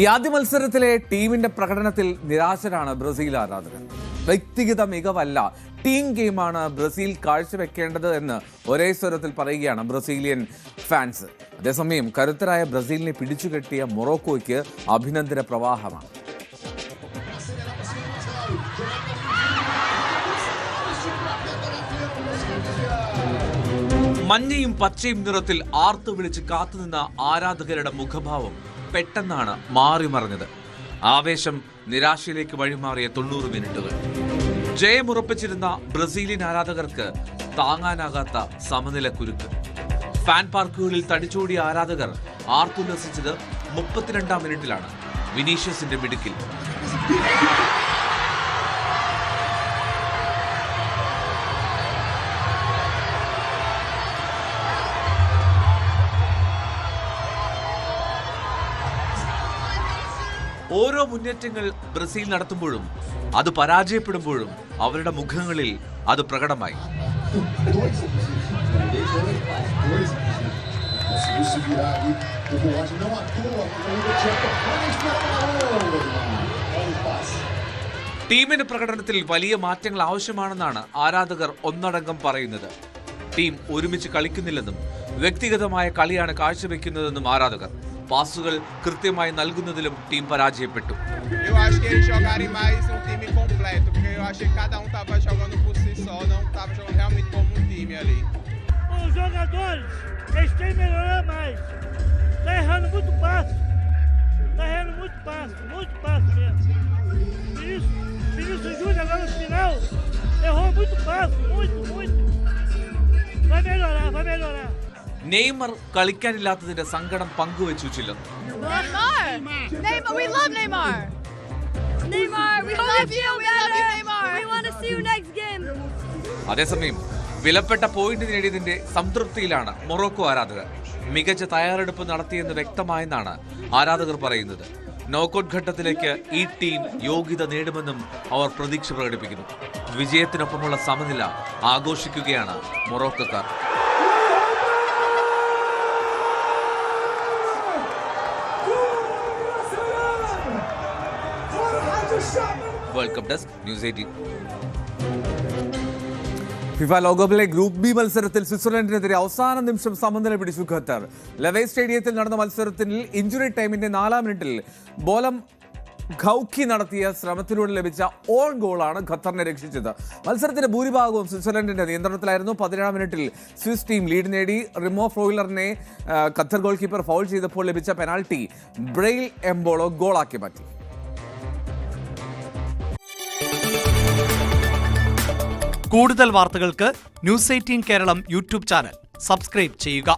ഈ ആദ്യ മത്സരത്തിലെ ടീമിന്റെ പ്രകടനത്തിൽ നിരാശരാണ് ബ്രസീൽ ആരാധകർ. വ്യക്തിഗത മികവല്ല, ടീം ഗെയിമാണ് ബ്രസീൽ കാഴ്ചവെക്കേണ്ടത് എന്ന് ഒരേ സ്വരത്തിൽ പറയുകയാണ് ബ്രസീലിയൻ ഫാൻസ്. അതേസമയം കരുത്തരായ ബ്രസീലിനെ പിടിച്ചുകെട്ടിയ മൊറോക്കോയ്ക്ക് അഭിനന്ദന പ്രവാഹമാണ്. മഞ്ഞയും പച്ചയും നിറത്തിൽ ആർത്തു വിളിച്ച് കാത്തുനിന്ന ആരാധകരുടെ മുഖഭാവം പെട്ടെന്നാണ് മാറിമറിഞ്ഞത്. ആവേശം നിരാശയിലേക്ക് വഴിമാറിയ 90 മിനിറ്റുകൾ. ജയമുറപ്പിച്ചിരുന്ന ബ്രസീലിയൻ ആരാധകർക്ക് താങ്ങാനാകാത്ത സമനില കുരുക്ക്. ഫാൻ പാർക്കുകളിൽ തടിച്ചോടിയ ആരാധകർ ആർത്തുല്ലസിച്ചത് 32-ാം മിനിറ്റിലാണ്. വിനീഷ്യസിന്റെ മിടുക്കിൽ ഓരോ മുന്നേറ്റങ്ങൾ ബ്രസീൽ നടത്തുമ്പോഴും അത് പരാജയപ്പെടുമ്പോഴും അവരുടെ മുഖങ്ങളിൽ അത് പ്രകടമായി. ടീമിന്റെ പ്രകടനത്തിൽ വലിയ മാറ്റങ്ങൾ ആവശ്യമാണെന്നാണ് ആരാധകർ ഒന്നടങ്കം പറയുന്നത്. ടീം ഒരുമിച്ച് കളിക്കുന്നില്ലെന്നും വ്യക്തിഗതമായ കളിയാണ് കാഴ്ചവെക്കുന്നതെന്നും ആരാധകർ. പാസുകൾ കൃത്യമായി നൽകുന്നതിലും ടീം പരാജയപ്പെട്ടു. നെയ്മർ കളിക്കാനില്ലാത്തതിന്റെ സങ്കടം പങ്കുവച്ചു ചിലർ. അതേസമയം വിലപ്പെട്ട പോയിന്റ് നേടിയതിന്റെ സംതൃപ്തിയിലാണ് മൊറോക്കോ ആരാധകർ. മികച്ച തയ്യാറെടുപ്പ് നടത്തിയെന്ന് വ്യക്തമായെന്നാണ് ആരാധകർ പറയുന്നത്. നോക്കൌട്ട് ഘട്ടത്തിലേക്ക് ഈ ടീം യോഗ്യത നേടുമെന്നും അവർ പ്രതീക്ഷ പ്രകടിപ്പിക്കുന്നു. വിജയത്തിനൊപ്പമുള്ള സമനില ആഘോഷിക്കുകയാണ് മൊറോക്കോക്കാർ. World cup desk news 18. FIFA ലോകകപ്പിലെ ഗ്രൂപ്പ് ബി മത്സരത്തിൽ സ്വിറ്റ്സർലൻഡിനെതിരെ അവസാന നിമിഷം സമനില പിടിച്ചു ഖത്തർ. ലെവേ സ്റ്റേഡിയത്തിൽ നടന്ന മത്സരത്തിൽ ഇഞ്ചുറി ടൈമിന്റെ 4-ാം മിനിറ്റിൽ ബോലം ഖൗക്കി നടത്തിയ ശ്രമത്തിലൂടെ ലഭിച്ച ഓൺ ഗോളാണ് ഖത്തറിനെ രക്ഷിച്ചത്. മത്സരത്തിന്റെ ഭൂരിഭാഗവും സ്വിറ്റ്സർലൻഡിന്റെ നിയന്ത്രണത്തിലായിരുന്നു. 17-ാം മിനിറ്റിൽ സ്വിസ് ടീം ലീഡ് നേടി. റിമോ ഫ്രോയിലറിനെ ഖത്തർ ഗോൾ കീപ്പർ ഫൗൾ ചെയ്തപ്പോൾ ലഭിച്ച പെനാൽറ്റി ബ്രെയിൽ എംബോളോ ഗോളാക്കി മാറ്റി. കൂടുതൽ വാർത്തകൾക്ക് news 18 Keralam YouTube channel subscribe ചെയ്യുക.